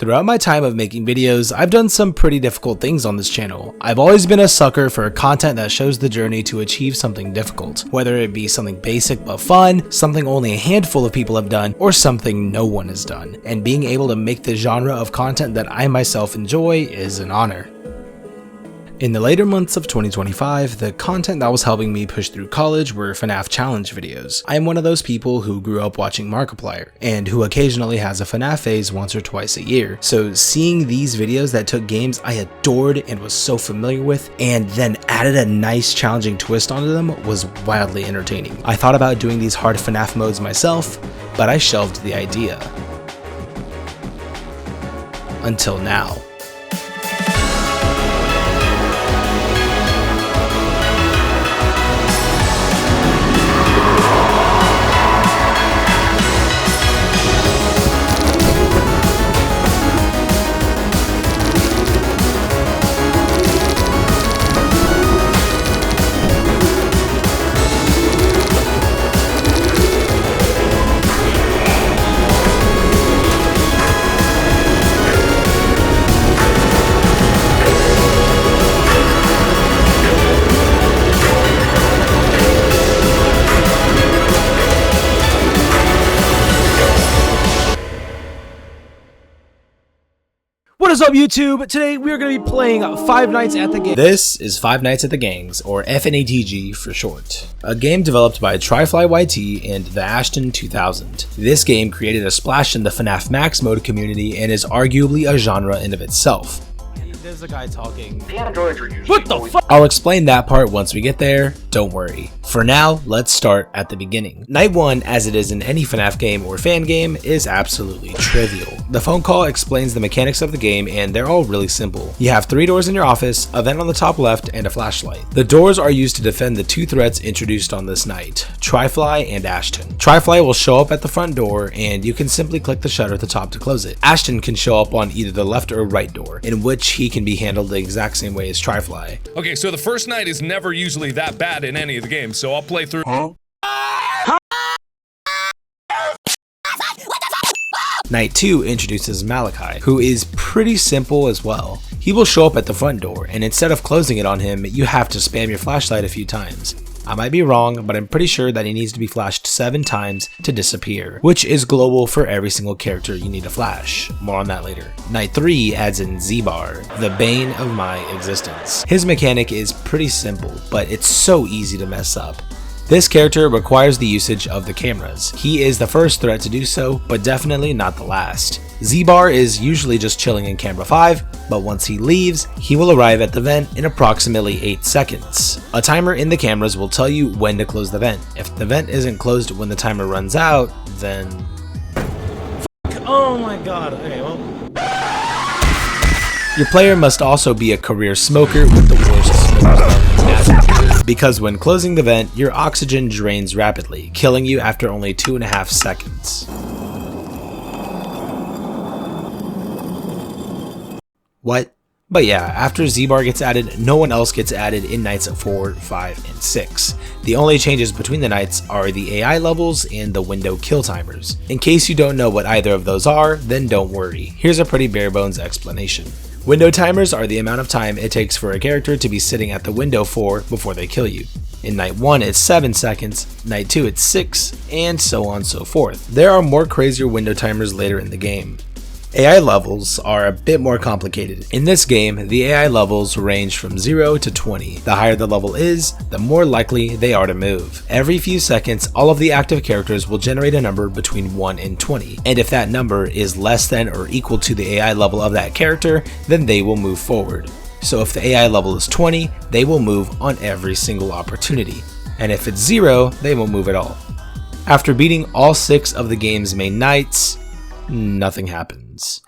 Throughout my time of making videos, I've done some pretty difficult things on this channel. I've always been a sucker for content that shows the journey to achieve something difficult, whether it be something basic but fun, something only a handful of people have done, or something no one has done. And being able to make the genre of content that I myself enjoy is an honor. In the later months of 2025, the content that was helping me push through college were FNAF challenge videos. I am one of those people who grew up watching Markiplier, and who occasionally has a FNAF phase once or twice a year. So seeing these videos that took games I adored and was so familiar with, and then added a nice challenging twist onto them was wildly entertaining. I thought about doing these hard FNAF modes myself, but I shelved the idea. Until now. What is up, YouTube? Today we are going to be playing Five Nights at the Gangs. This is Five Nights at the Gangs, or FNaTG for short. A game developed by TryFlyYT and the Ashton 2000. This game created a splash in the FNAF Max mode community and is arguably a genre in of itself. There's a guy talking. The androids are usually What the fuck? I'll explain that part once we get there, don't worry. For now, let's start at the beginning. Night 1, as it is in any FNAF game or fan game, is absolutely trivial. The phone call explains the mechanics of the game and they're all really simple. You have 3 doors in your office, a vent on the top left, and a flashlight. The doors are used to defend the 2 threats introduced on this night, TryFly and Ashton. TryFly will show up at the front door and you can simply click the shutter at the top to close it. Ashton can show up on either the left or right door, in which he can be handled the exact same way as TryFly. Okay, so the first night is never usually that bad in any of the games, so I'll play through. Night 2 introduces Malachi, who is pretty simple as well. He will show up at the front door, and instead of closing it on him, you have to spam your flashlight a few times. I might be wrong, but I'm pretty sure that he needs to be flashed 7 times to disappear, which is global for every single character you need to flash. More on that later. Night 3 adds in Z-Bar, the bane of my existence. His mechanic is pretty simple, but it's so easy to mess up. This character requires the usage of the cameras. He is the first threat to do so, but definitely not the last. Z-Bar is usually just chilling in camera 5, but once he leaves, he will arrive at the vent in approximately 8 seconds. A timer in the cameras will tell you when to close the vent. If the vent isn't closed when the timer runs out, then... Oh my god. Okay, well. Your player must also be a career smoker with the worst smokers, because when closing the vent, your oxygen drains rapidly, killing you after only 2.5 seconds. What? But yeah, after Z-Bar gets added, no one else gets added in nights 4, 5, and 6. The only changes between the nights are the AI levels and the window kill timers. In case you don't know what either of those are, then don't worry. Here's a pretty bare bones explanation. Window timers are the amount of time it takes for a character to be sitting at the window for before they kill you. In night 1 it's 7 seconds, night 2 it's 6, and so on and so forth. There are more crazier window timers later in the game. AI levels are a bit more complicated. In this game, the AI levels range from 0 to 20. The higher the level is, the more likely they are to move. Every few seconds, all of the active characters will generate a number between 1 and 20, and if that number is less than or equal to the AI level of that character, then they will move forward. So if the AI level is 20, they will move on every single opportunity, and if it's 0, they won't move at all. After beating all 6 of the game's main nights, nothing happens.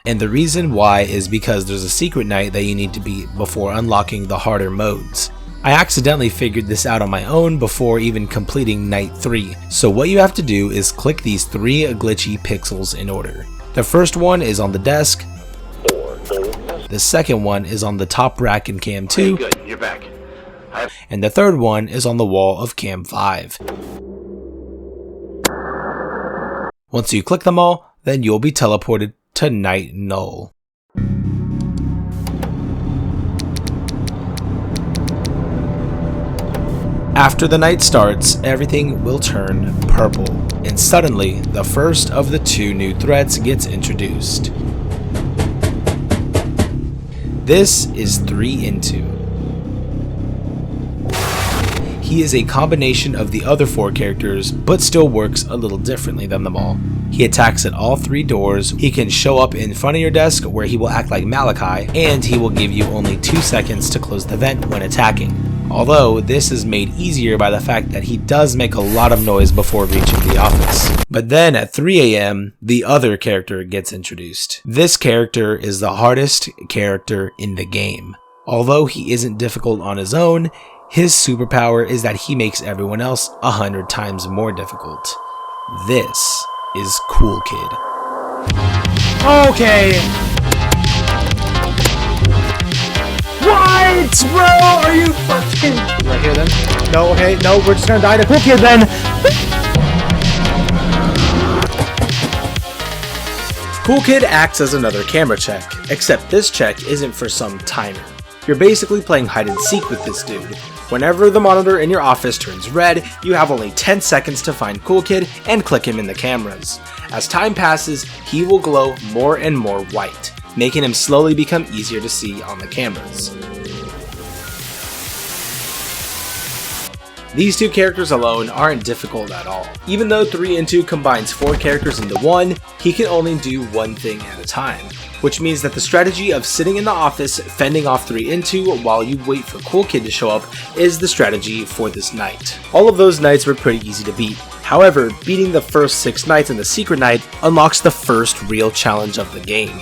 And the reason why is because there's a secret night that you need to beat before unlocking the harder modes. I accidentally figured this out on my own before even completing night 3, so what you have to do is click these 3 glitchy pixels in order. The first one is on the desk, the second one is on the top rack in cam 2, good, you're back. and the third one is on the wall of cam 5. Once you click them all, then you'll be teleported to Night Null. After the night starts, everything will turn purple, and suddenly, the first of the 2 new threats gets introduced. This is 3into. He is a combination of the other 4 characters, but still works a little differently than them all. He attacks at all 3 doors, he can show up in front of your desk where he will act like Malachi, and he will give you only 2 seconds to close the vent when attacking. Although, this is made easier by the fact that he does make a lot of noise before reaching the office. But then at 3 AM, the other character gets introduced. This character is the hardest character in the game. Although he isn't difficult on his own, his superpower is that he makes everyone else 100 times more difficult. This is Cool Kid. Okay. What, bro? Are you fucking right here then? No, okay, no, we're just gonna die to Cool Kid then. Cool Kid acts as another camera check, except this check isn't for some timer. You're basically playing hide and seek with this dude. Whenever the monitor in your office turns red, you have only 10 seconds to find Cool Kid and click him in the cameras. As time passes, he will glow more and more white, making him slowly become easier to see on the cameras. These 2 characters alone aren't difficult at all. Even though 3into combines 4 characters into 1, he can only do one thing at a time, which means that the strategy of sitting in the office fending off 3into while you wait for Cool Kid to show up is the strategy for this night. All of those nights were pretty easy to beat. However, beating the first 6 nights in the secret night unlocks the first real challenge of the game.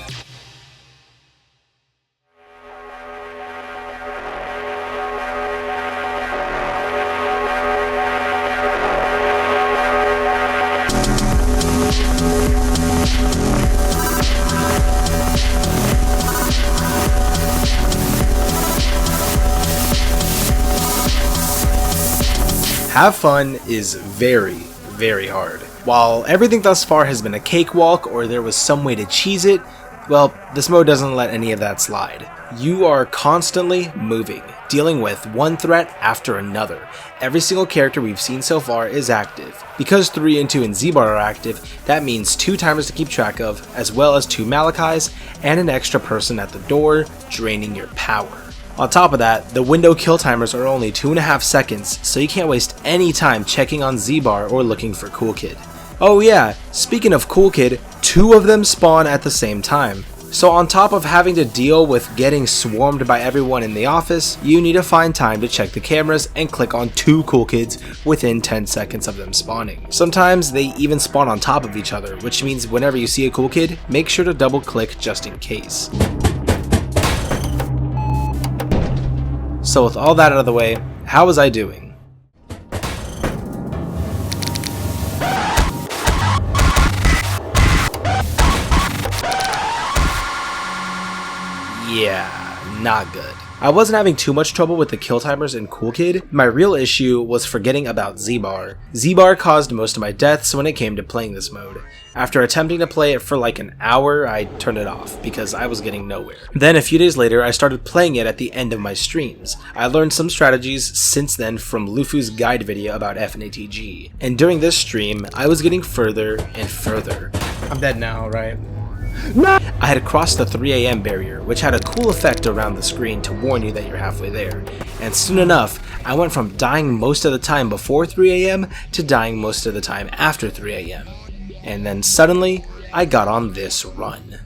Have fun is very, very hard. While everything thus far has been a cakewalk or there was some way to cheese it, well, this mode doesn't let any of that slide. You are constantly moving, dealing with one threat after another. Every single character we've seen so far is active. Because 3into and Z-Bar are active, that means 2 timers to keep track of, as well as 2 Malachis and an extra person at the door, draining your power. On top of that, the window kill timers are only 2.5 seconds, so you can't waste any time checking on Z-Bar or looking for Cool Kid. Oh yeah, speaking of Cool Kid, 2 of them spawn at the same time. So on top of having to deal with getting swarmed by everyone in the office, you need to find time to check the cameras and click on 2 Cool Kids within 10 seconds of them spawning. Sometimes they even spawn on top of each other, which means whenever you see a Cool Kid, make sure to double click just in case. So with all that out of the way, how was I doing? Yeah, not good. I wasn't having too much trouble with the kill timers in Cool Kid. My real issue was forgetting about Z-Bar. Z-Bar caused most of my deaths when it came to playing this mode. After attempting to play it for like an hour, I turned it off because I was getting nowhere. Then a few days later, I started playing it at the end of my streams. I learned some strategies since then from Lufu's guide video about FNaTG. And during this stream, I was getting further and further. I'm dead now, right? I had crossed the 3 AM barrier, which had a cool effect around the screen to warn you that you're halfway there. And soon enough, I went from dying most of the time before 3 AM to dying most of the time after 3 AM. And then suddenly, I got on this run.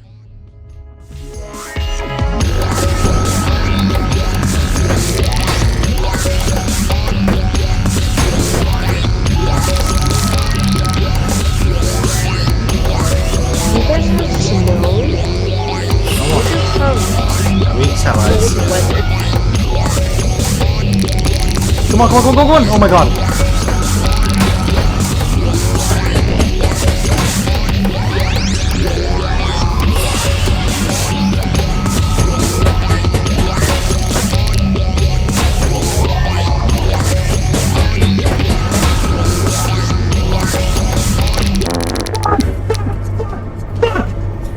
Come on. Oh my god.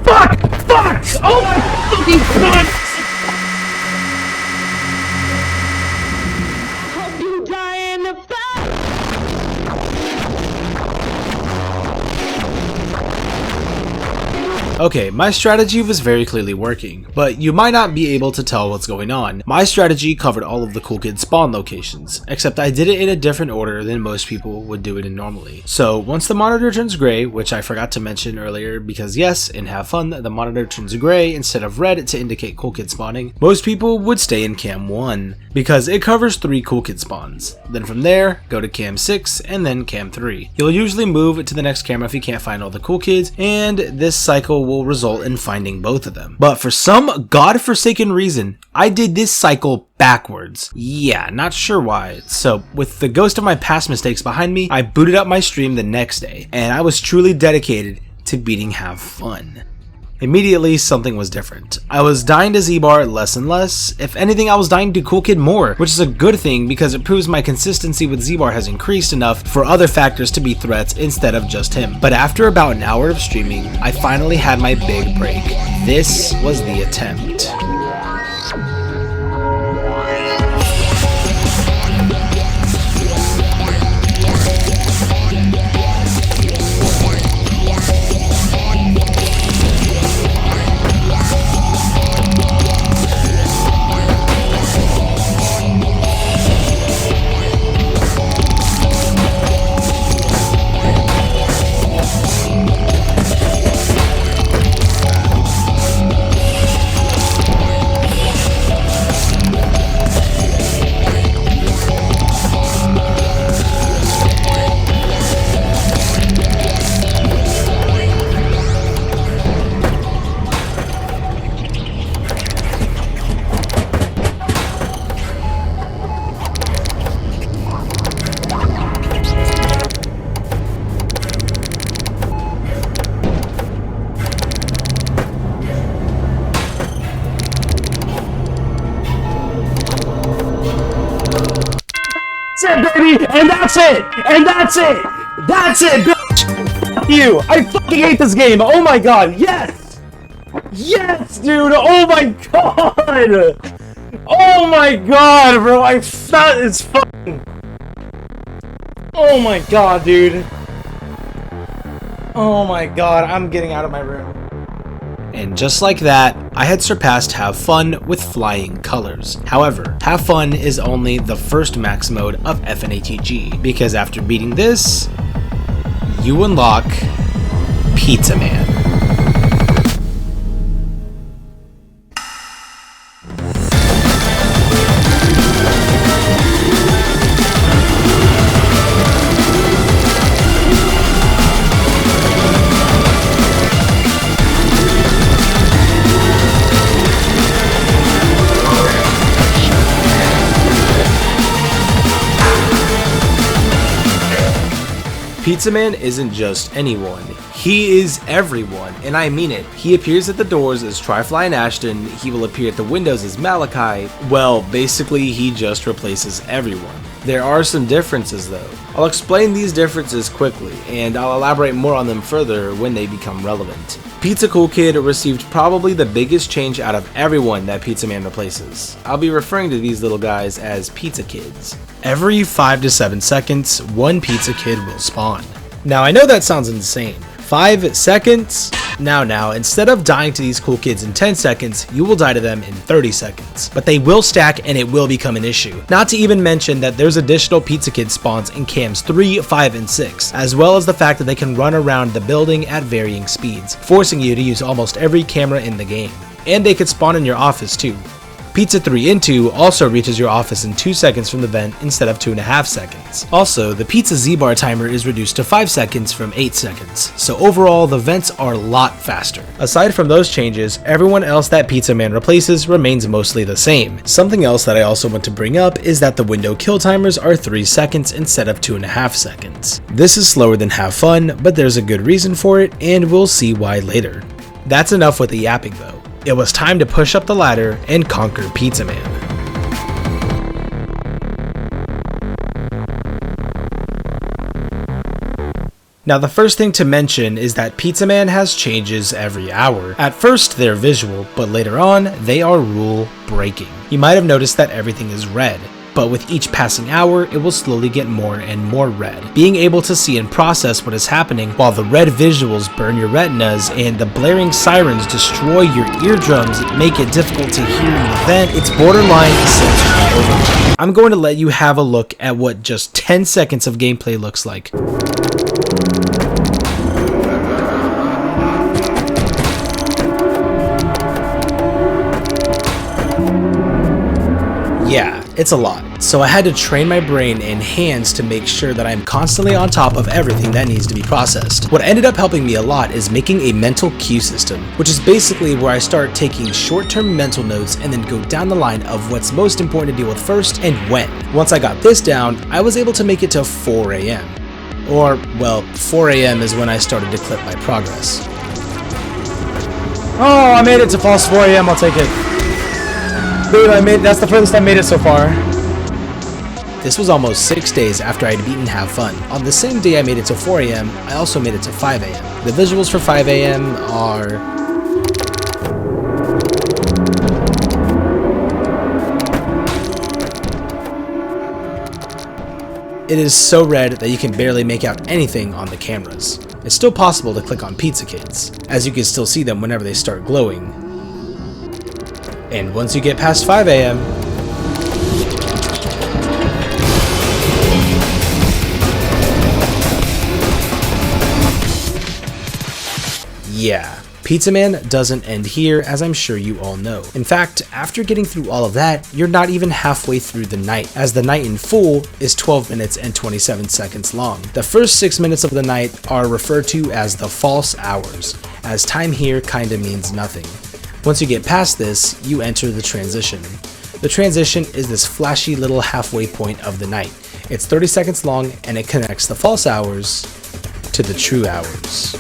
Fuck! Oh my fucking god! Hope you die in the Okay, my strategy was very clearly working, but you might not be able to tell what's going on. My strategy covered all of the cool kid spawn locations, except I did it in a different order than most people would do it in normally. So once the monitor turns gray, which I forgot to mention earlier because yes, in Have Fun, the monitor turns gray instead of red to indicate cool kid spawning, most people would stay in cam 1 because it covers 3 cool kid spawns. Then from there, go to cam 6 and then cam 3. You'll usually move to the next camera if you can't find all the cool kids, and this cycle will result in finding both of them. But for some godforsaken reason, I did this cycle backwards. Yeah, not sure why. So with the ghost of my past mistakes behind me, I booted up my stream the next day, and I was truly dedicated to beating Have Fun. Immediately, something was different. I was dying to Z-Bar less and less. If anything, I was dying to Cool Kid more, which is a good thing because it proves my consistency with Z-Bar has increased enough for other factors to be threats instead of just him. But after about an hour of streaming, I finally had my big break. This was the attempt. That's it, baby! And that's it! And that's it! That's it, bitch! F you! I fucking hate this game! Oh my god, yes! Yes, dude! Oh my god! Oh my god, bro! That is fucking... Oh my god, dude! Oh my god, I'm getting out of my room. And just like that, I had surpassed Have Fun with flying colors. However, Have Fun is only the first max mode of FNaTG, because after beating this, you unlock Pizza Man. Pizza Man isn't just anyone, he is everyone, and I mean it. He appears at the doors as Tryfly and Ashton, he will appear at the windows as Malachi. Well, basically he just replaces everyone. There are some differences though. I'll explain these differences quickly, and I'll elaborate more on them further when they become relevant. Pizza Cool Kid received probably the biggest change out of everyone that Pizza Man replaces. I'll be referring to these little guys as Pizza Kids. Every 5 to 7 seconds, one Pizza Kid will spawn. Now I know that sounds insane. 5 seconds? Now, instead of dying to these cool kids in 10 seconds, you will die to them in 30 seconds. But they will stack and it will become an issue. Not to even mention that there's additional Pizza Kid spawns in cams 3, 5, and 6, as well as the fact that they can run around the building at varying speeds, forcing you to use almost every camera in the game. And they could spawn in your office too. Pizza 3 Into also reaches your office in 2 seconds from the vent instead of 2.5 seconds. Also, the Pizza Z-Bar timer is reduced to 5 seconds from 8 seconds, so overall the vents are a lot faster. Aside from those changes, everyone else that Pizza Man replaces remains mostly the same. Something else that I also want to bring up is that the window kill timers are 3 seconds instead of 2.5 seconds. This is slower than Have Fun, but there's a good reason for it, and we'll see why later. That's enough with the yapping though. It was time to push up the ladder and conquer Pizza Man. Now the first thing to mention is that Pizza Man has changes every hour. At first they're visual, but later on they are rule breaking. You might have noticed that everything is red. but with each passing hour, it will slowly get more and more red. Being able to see and process what is happening while the red visuals burn your retinas and the blaring sirens destroy your eardrums make it difficult to hear in the vent, it's borderline sensory overload. I'm going to let you have a look at what just 10 seconds of gameplay looks like. Yeah, it's a lot, so I had to train my brain and hands to make sure that I'm constantly on top of everything that needs to be processed. What ended up helping me a lot is making a mental cue system, which is basically where I start taking short-term mental notes and then go down the line of what's most important to deal with first and when. Once I got this down, I was able to make it to 4 a.m. Or, well, 4 a.m. is when I started to clip my progress. Oh, I made it to false 4 a.m. I'll take it. Dude, that's the furthest I made it so far. This was almost 6 days after I'd beaten Have Fun. On the same day I made it to 4 a.m., I also made it to 5 a.m. The visuals for 5 a.m. are... It is so red that you can barely make out anything on the cameras. It's still possible to click on Pizza Kids, as you can still see them whenever they start glowing. And once you get past 5 a.m., yeah, Pizza Man doesn't end here, as I'm sure you all know. In fact, after getting through all of that, you're not even halfway through the night, as the night in full is 12 minutes and 27 seconds long. The first 6 minutes of the night are referred to as the false hours, as time here kinda means nothing. Once you get past this, you enter the transition. The transition is this flashy little halfway point of the night. It's 30 seconds long and it connects the false hours to the true hours.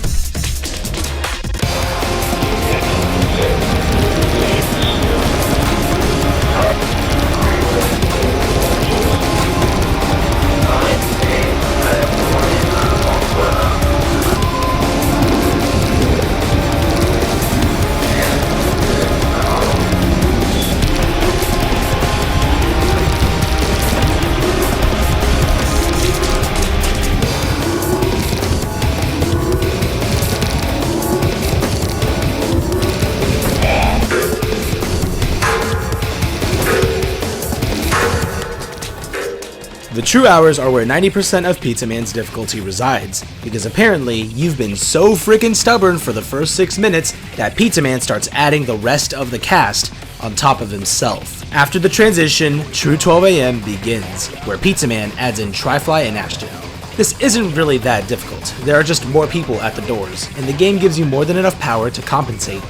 The true hours are where 90% of Pizza Man's difficulty resides, because apparently you've been so freaking stubborn for the first 6 minutes that Pizza Man starts adding the rest of the cast on top of himself. After the transition, True 12 a.m. begins, where Pizza Man adds in Tri-Fly and Ashton. This isn't really that difficult, there are just more people at the doors, and the game gives you more than enough power to compensate.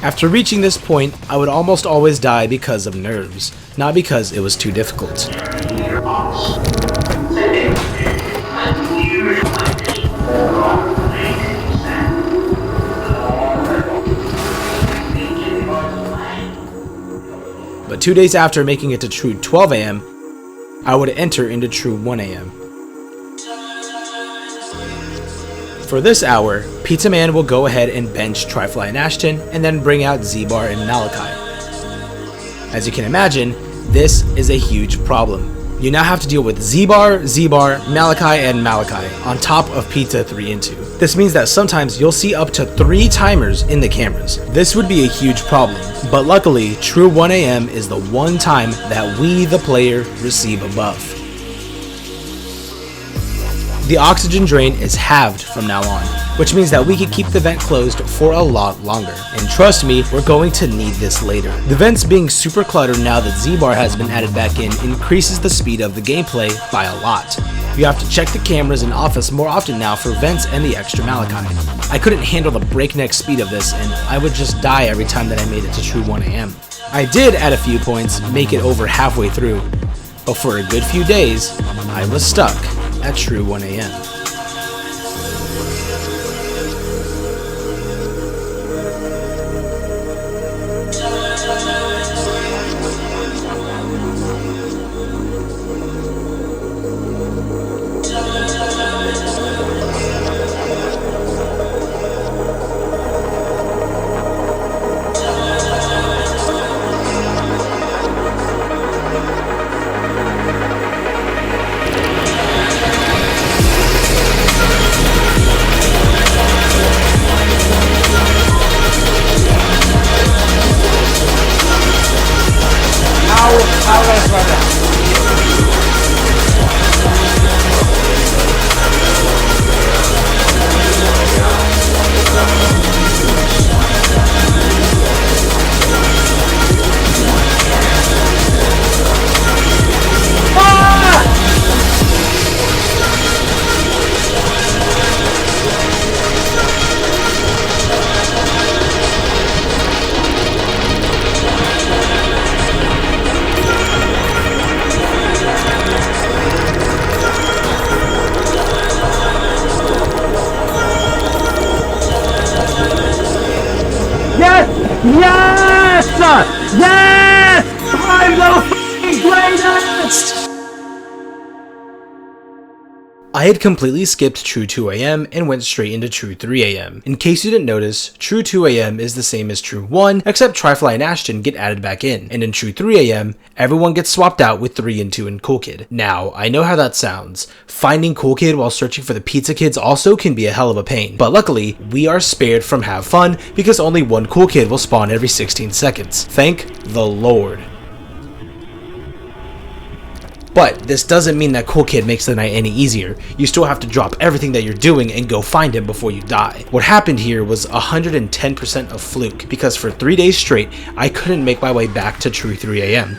After reaching this point, I would almost always die because of nerves, not because it was too difficult. But 2 days after making it to True 12 a.m., I would enter into True 1 a.m. For this hour, Pizza Man will go ahead and bench Tri-Fly and Ashton, and then bring out Z-Bar and Malachi. As you can imagine, this is a huge problem. You now have to deal with Z-Bar, Malachi, and Malachi on top of Pizza 3 and 2. This means that sometimes you'll see up to 3 timers in the cameras. This would be a huge problem, but luckily, True 1 a.m. is the one time that we, the player, receive a buff. The oxygen drain is halved from now on, which means that we can keep the vent closed for a lot longer. And trust me, we're going to need this later. The vents being super cluttered now that Z-Bar has been added back in increases the speed of the gameplay by a lot. You have to check the cameras in office more often now for vents and the extra Malachi. I couldn't handle the breakneck speed of this, and I would just die every time that I made it to True 1 a.m. I did, at a few points, make it over halfway through, but for a good few days, I was stuck at True 1 a.m. Yes! I'm the fucking greatest! I had completely skipped True 2 AM and went straight into True 3 AM. In case you didn't notice, True 2 AM is the same as True 1, except Tryfly and Ashton get added back in, and in True 3 AM, everyone gets swapped out with 3 and 2 and Cool Kid. Now, I know how that sounds. Finding Cool Kid while searching for the Pizza Kids also can be a hell of a pain, but luckily, we are spared from have fun because only one Cool Kid will spawn every 16 seconds. Thank the Lord. But this doesn't mean that Cool Kid makes the night any easier. You still have to drop everything that you're doing and go find him before you die. What happened here was 110% of fluke, because for 3 days straight, I couldn't make my way back to True 3 AM.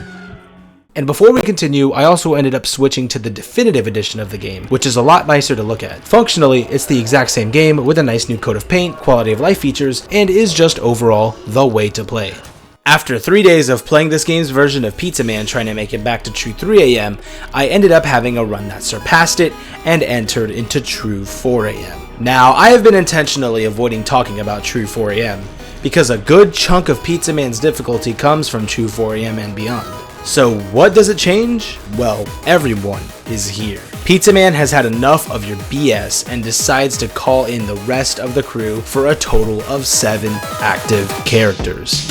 And before we continue, I also ended up switching to the definitive edition of the game, which is a lot nicer to look at. Functionally, it's the exact same game with a nice new coat of paint, quality of life features, and is just overall the way to play. After 3 days of playing this game's version of Pizza Man trying to make it back to True 3 AM, I ended up having a run that surpassed it and entered into True 4 AM. Now, I have been intentionally avoiding talking about True 4 AM, because a good chunk of Pizza Man's difficulty comes from True 4 AM and beyond. So what does it change? Well, everyone is here. Pizza Man has had enough of your BS and decides to call in the rest of the crew for a total of 7 active characters.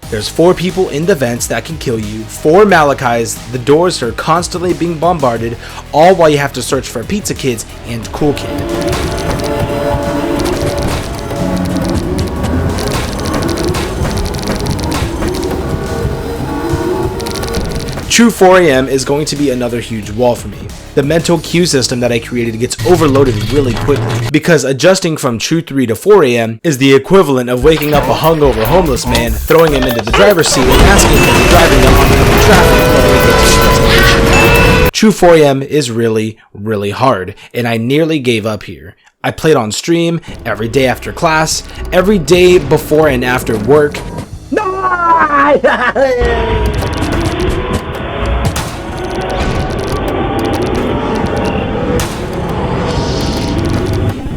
There's 4 people in the vents that can kill you, 4 Malachis, the doors are constantly being bombarded, all while you have to search for Pizza Kids and Cool Kid. True 4 AM is going to be another huge wall for me. The mental queue system that I created gets overloaded really quickly, because adjusting from True 3 to 4 AM is the equivalent of waking up a hungover homeless man, throwing him into the driver's seat and asking him to drive in oncoming traffic while we get to his destination. True 4 AM is really, really hard, and I nearly gave up here. I played on stream, every day after class, every day before and after work.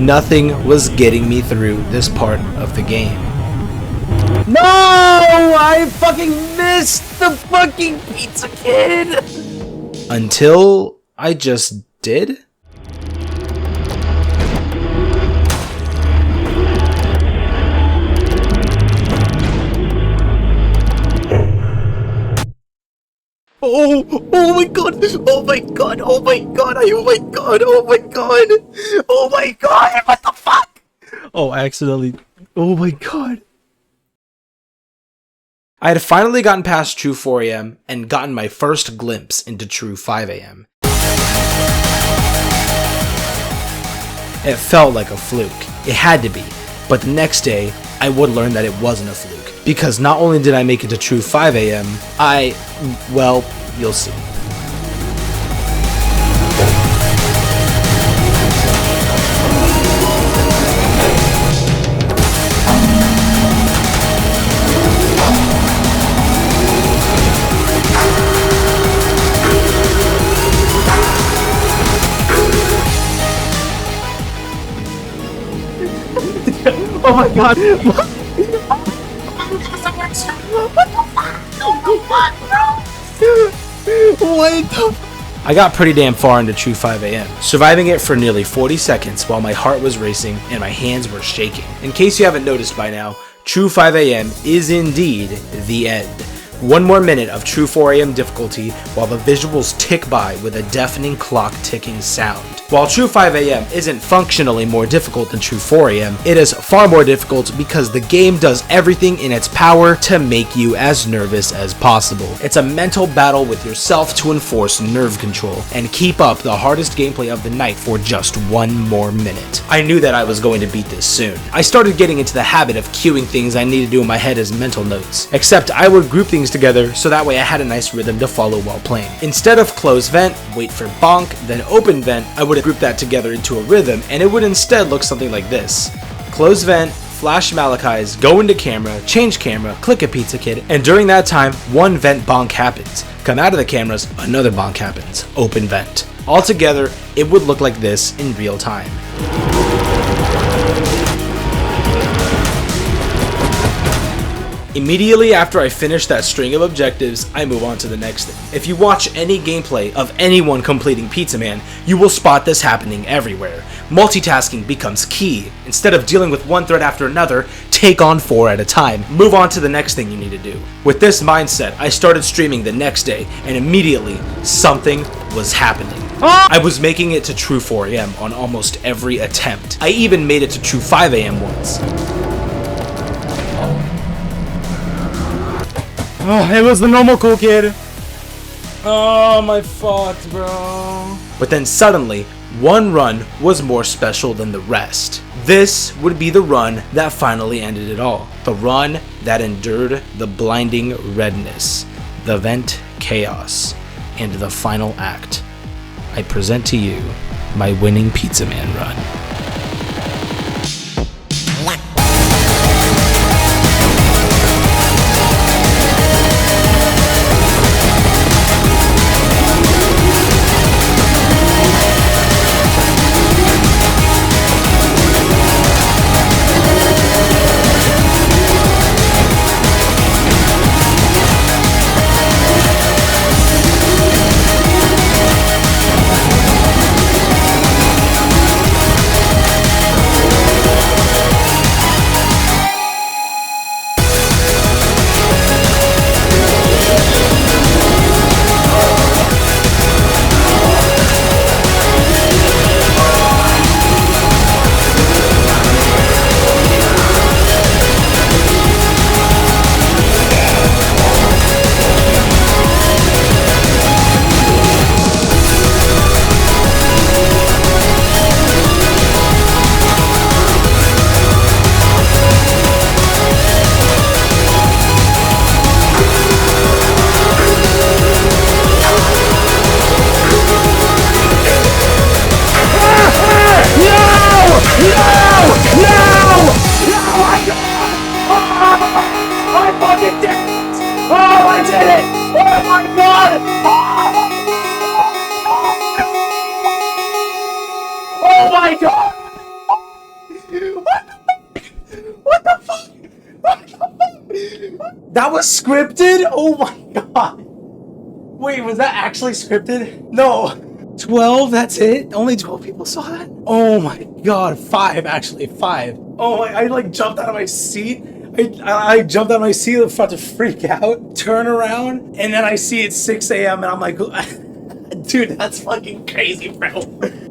Nothing was getting me through this part of the game. No! I fucking missed the fucking Pizza Kid! Until I just did? Oh my god, oh my god, oh my god, oh my god, oh my god, oh my god, what the fuck? Oh, I accidentally, oh my god. I had finally gotten past True 4 AM and gotten my first glimpse into True 5 AM. It felt like a fluke. It had to be. But the next day, I would learn that it wasn't a fluke. Because not only did I make it to True 5 AM, well, you'll see. Oh my god. What the I got pretty damn far into True 5 AM, surviving it for nearly 40 seconds while my heart was racing and my hands were shaking. In case you haven't noticed by now, True 5 AM is indeed the end. One more minute of True 4 AM difficulty while the visuals tick by with a deafening clock ticking sound. While True 5 AM isn't functionally more difficult than True 4 AM, it is far more difficult because the game does everything in its power to make you as nervous as possible. It's a mental battle with yourself to enforce nerve control and keep up the hardest gameplay of the night for just 1 more minute. I knew that I was going to beat this soon. I started getting into the habit of queuing things I need to do in my head as mental notes, except I would group things together so that way I had a nice rhythm to follow while playing. Instead of close vent, wait for bonk, then open vent, I would group that together into a rhythm and it would instead look something like this. Close vent, flash Malachis, go into camera, change camera, click a Pizza Kid, and during that time, 1 vent bonk happens. come out of the cameras, another bonk happens, open vent. Altogether, it would look like this in real time. Immediately after I finish that string of objectives, I move on to the next thing. If you watch any gameplay of anyone completing Pizza Man, you will spot this happening everywhere. Multitasking becomes key. Instead of dealing with one threat after another, take on 4 at a time. Move on to the next thing you need to do. With this mindset, I started streaming the next day, and immediately, something was happening. I was making it to true 4 AM on almost every attempt. I even made it to true 5 AM once. Oh, it was the normal cool kid. Oh, my fucked, bro. But then suddenly, one run was more special than the rest. This would be the run that finally ended it all. The run that endured the blinding redness, the vent chaos, and the final act. I present to you my winning Pizza Man run. That was scripted? Oh my god. Wait, was that actually scripted? No. 12, that's it? Only 12 people saw that? Oh my god, 5 actually, 5. Oh my, I like jumped out of my seat. I jumped out of my seat, about to freak out, turn around, and then I see it's 6 AM and I'm like, dude, that's fucking crazy, bro.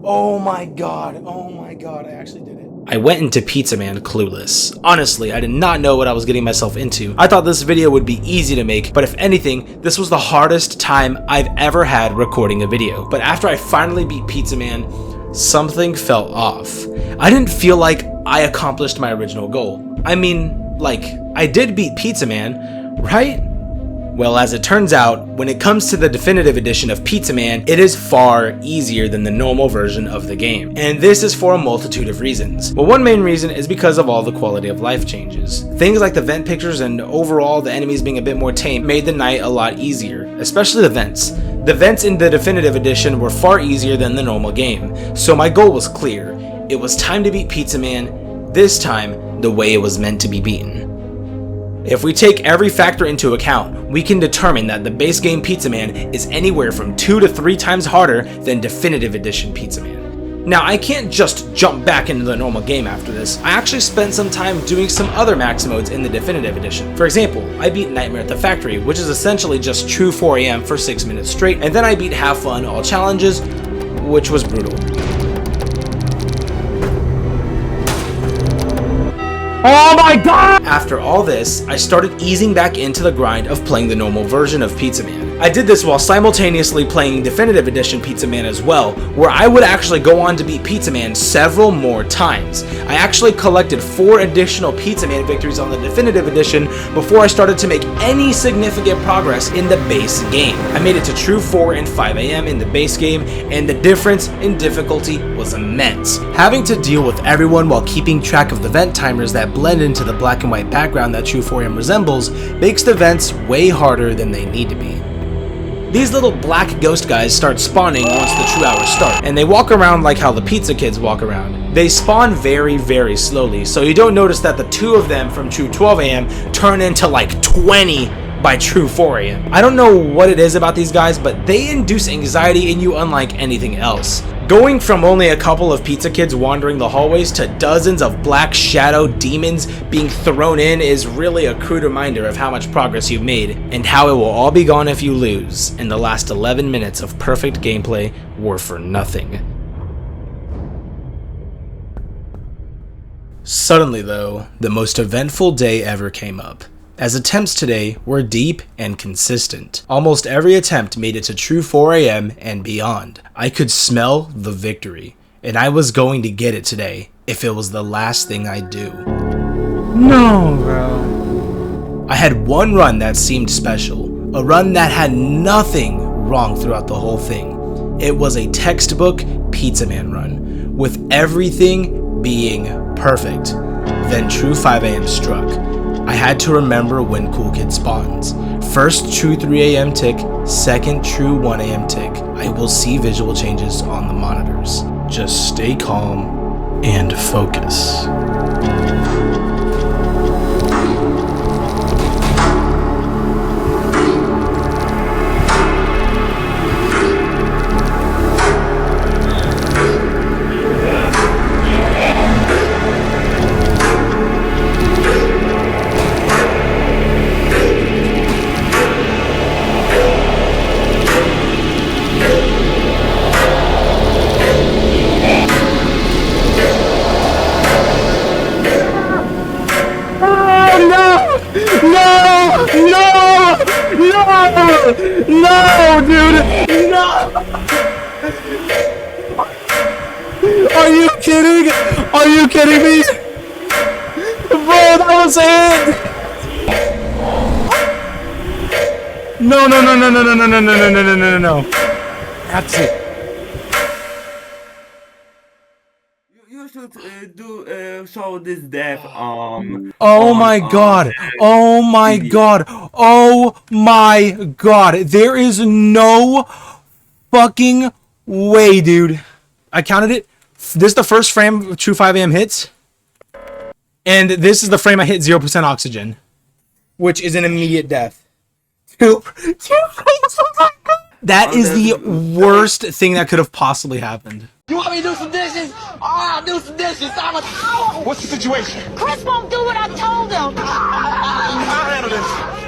Oh my god, I actually did it. I went into Pizza Man clueless. Honestly, I did not know what I was getting myself into. I thought this video would be easy to make, but if anything, this was the hardest time I've ever had recording a video. But after I finally beat Pizza Man, something felt off. I didn't feel like I accomplished my original goal. I mean, like, I did beat Pizza Man, right? Well, as it turns out, when it comes to the definitive edition of Pizza Man, it is far easier than the normal version of the game. And this is for a multitude of reasons. Well, one main reason is because of all the quality of life changes. Things like the vent pictures and overall the enemies being a bit more tame made the night a lot easier, especially the vents. The vents in the definitive edition were far easier than the normal game, so my goal was clear. It was time to beat Pizza Man, this time the way it was meant to be beaten. If we take every factor into account, we can determine that the base game Pizza Man is anywhere from 2 to 3 times harder than Definitive Edition Pizza Man. Now, I can't just jump back into the normal game after this. I actually spent some time doing some other max modes in the Definitive Edition. For example, I beat Nightmare at the Factory, which is essentially just true 4 AM for 6 minutes straight, and then I beat Have Fun All Challenges, which was brutal. Oh my god! After all this, I started easing back into the grind of playing the normal version of Pizza Man. I did this while simultaneously playing Definitive Edition Pizza Man as well, where I would actually go on to beat Pizza Man several more times. I actually collected 4 additional Pizza Man victories on the Definitive Edition before I started to make any significant progress in the base game. I made it to true 4 and 5 AM in the base game, and the difference in difficulty was immense. Having to deal with everyone while keeping track of the vent timers that blend into the black and white background that true 4 AM resembles makes the vents way harder than they need to be. These little black ghost guys start spawning once the true hours start, and they walk around like how the pizza kids walk around. They spawn very, very slowly, so you don't notice that the 2 of them from true 12 a.m. turn into like 20 by true 4 a.m. I don't know what it is about these guys, but they induce anxiety in you unlike anything else. Going from only a couple of pizza kids wandering the hallways to dozens of black shadow demons being thrown in is really a crude reminder of how much progress you've made and how it will all be gone if you lose, and the last 11 minutes of perfect gameplay were for nothing. Suddenly though, the most eventful day ever came up, as attempts today were deep and consistent. Almost every attempt made it to true 4 a.m. and beyond. I could smell the victory, and I was going to get it today if it was the last thing I do. No, bro. I had one run that seemed special, a run that had nothing wrong throughout the whole thing. It was a textbook Pizza Man run, with everything being perfect. Then true 5 a.m. struck. I had to remember when Cool Kid spawns. First true 3 a.m. tick, second true 1 a.m. tick. I will see visual changes on the monitors. Just stay calm and focus. No, dude! No! Are you kidding? Are you kidding me? Bro, that was it! No, no, no, no, no, no, no, no, no, no, no, no, no. That's it. You should show this death Oh my god! Oh my god! Oh my god! There is no fucking way, dude. I counted it. This is the first frame of true 5 a.m. hits. And this is the frame I hit 0% oxygen. Which is an immediate death. Two frames, oh my god! That is the worst thing that could have possibly happened. You want me to do some dishes? I'll do some dishes. What's the situation? Chris won't do what I told him. I'll handle this.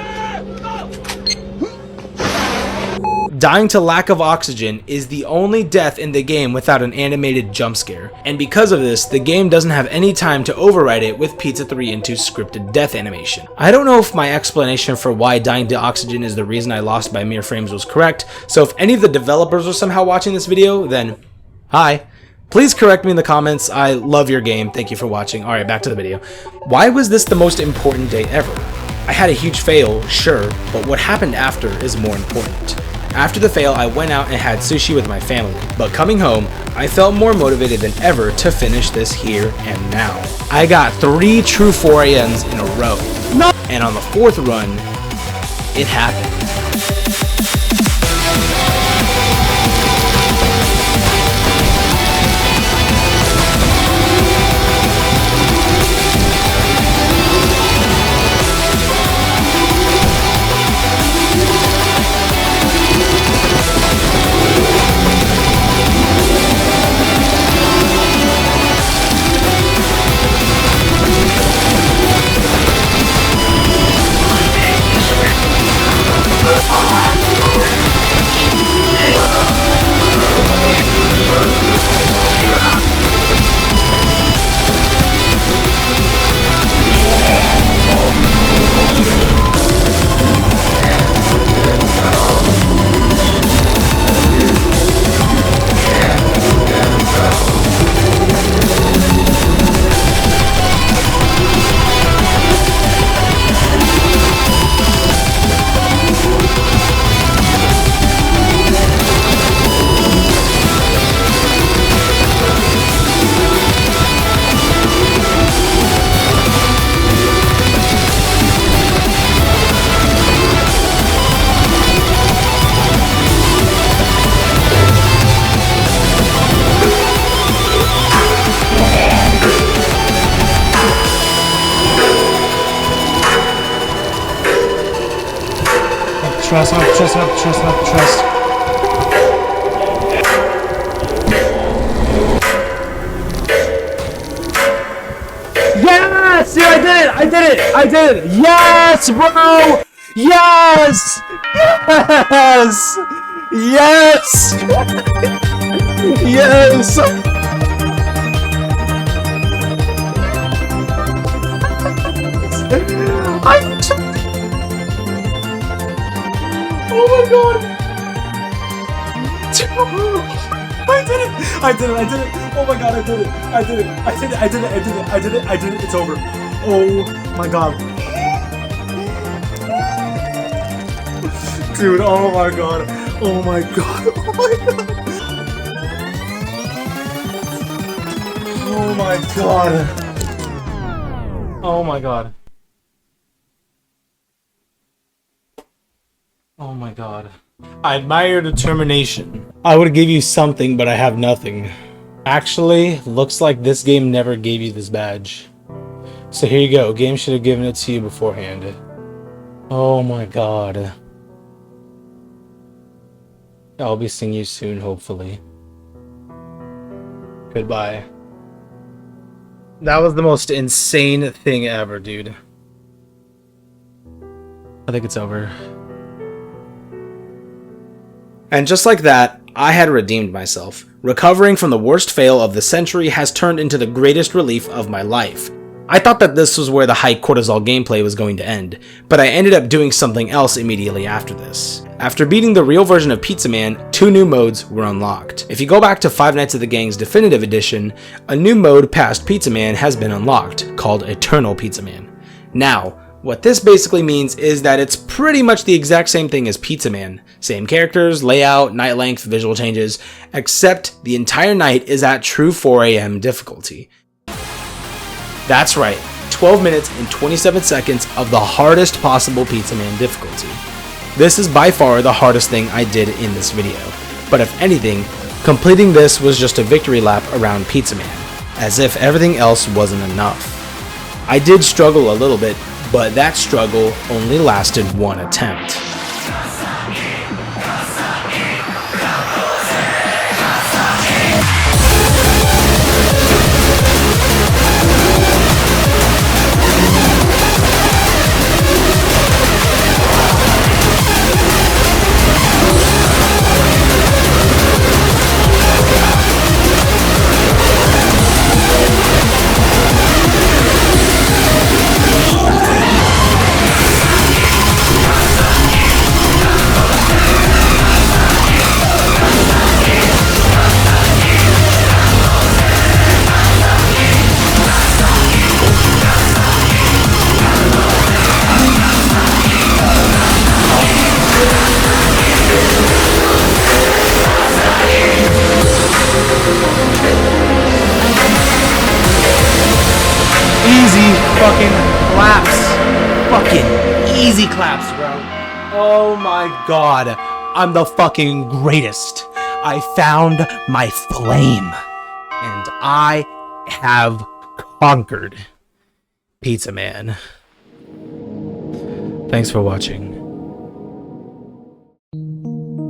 Dying to lack of oxygen is the only death in the game without an animated jump scare, and because of this, the game doesn't have any time to override it with Pizza 3 into scripted death animation. I don't know if my explanation for why dying to oxygen is the reason I lost by mere frames was correct, so if any of the developers are somehow watching this video, then hi. Please correct me in the comments. I love your game. Thank you for watching. Alright, back to the video. Why was this the most important day ever? I had a huge fail, sure, but what happened after is more important. After the fail, I went out and had sushi with my family, but coming home, I felt more motivated than ever to finish this here and now. I got 3 true 4 AMs in a row, and on the 4th run, it happened. trust, not trust, not trust, not trust. Yes! Dude, I did it! I did it! I did it! Yes, bro! Yes! Yes! Yes! Yes! Oh my god! I did it! I did it! I did it! Oh my god, I did it! I did it! I did it! I did it! I did it! I did it! I did it! It's over! Oh my god! Dude, oh my god! Oh my god! Oh my god! Oh my god! Oh my god! Oh my god. I admire your determination. I would give you something, but I have nothing. Actually, looks like this game never gave you this badge. So here you go. Game should have given it to you beforehand. Oh my god. I'll be seeing you soon, hopefully. Goodbye. That was the most insane thing ever, dude. I think it's over. And just like that, I had redeemed myself. Recovering from the worst fail of the century has turned into the greatest relief of my life. I thought that this was where the high cortisol gameplay was going to end, but I ended up doing something else immediately after this. After beating the real version of Pizza Man, 2 new modes were unlocked. If you go back to Five Nights at the Gang's Definitive Edition, a new mode past Pizza Man has been unlocked, called Eternal Pizza Man. Now, what this basically means is that it's pretty much the exact same thing as Pizza Man. Same characters, layout, night length, visual changes, except the entire night is at true 4 AM difficulty. That's right, 12 minutes and 27 seconds of the hardest possible Pizza Man difficulty. This is by far the hardest thing I did in this video, but if anything, completing this was just a victory lap around Pizza Man, as if everything else wasn't enough. I did struggle a little bit, but that struggle only lasted 1 attempt. Easy fucking claps. Fucking easy claps, bro. Oh my god. I'm the fucking greatest. I found my flame. And I have conquered Pizza Man. Thanks for watching.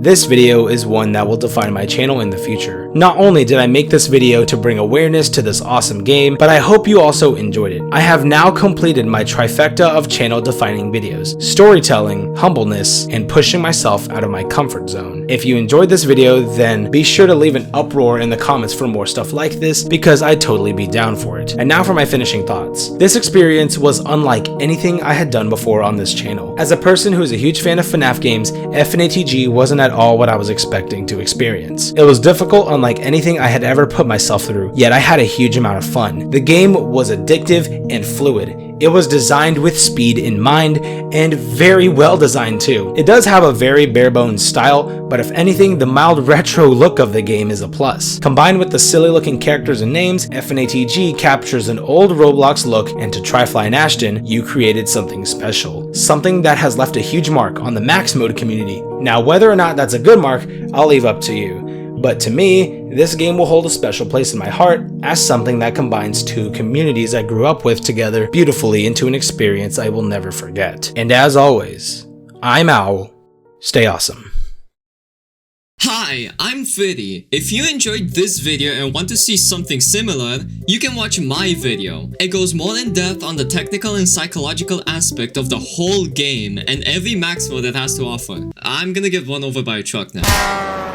This video is one that will define my channel in the future. Not only did I make this video to bring awareness to this awesome game, but I hope you also enjoyed it. I have now completed my trifecta of channel defining videos: storytelling, humbleness, and pushing myself out of my comfort zone. If you enjoyed this video, then be sure to leave an uproar in the comments for more stuff like this, because I'd totally be down for it. And now for my finishing thoughts. This experience was unlike anything I had done before on this channel. As a person who is a huge fan of FNAF games, FNaTG wasn't at all what I was expecting to experience. It was difficult, unlike anything I had ever put myself through, yet I had a huge amount of fun. The game was addictive and fluid. It was designed with speed in mind, and very well designed too. It does have a very bare bones style, but if anything, the mild retro look of the game is a plus. Combined with the silly looking characters and names, FNaTG captures an old Roblox look, and to Tryfly and Ashton, you created something special. Something that has left a huge mark on the Max Mode community. Now, whether or not that's a good mark, I'll leave up to you. But to me, this game will hold a special place in my heart as something that combines 2 communities I grew up with together beautifully into an experience I will never forget. And as always, I'm Owl, Stay awesome. Hi, I'm Freddy. If you enjoyed this video and want to see something similar, you can watch my video. It goes more in depth on the technical and psychological aspect of the whole game and every max mode it has to offer. I'm gonna get run over by a truck now.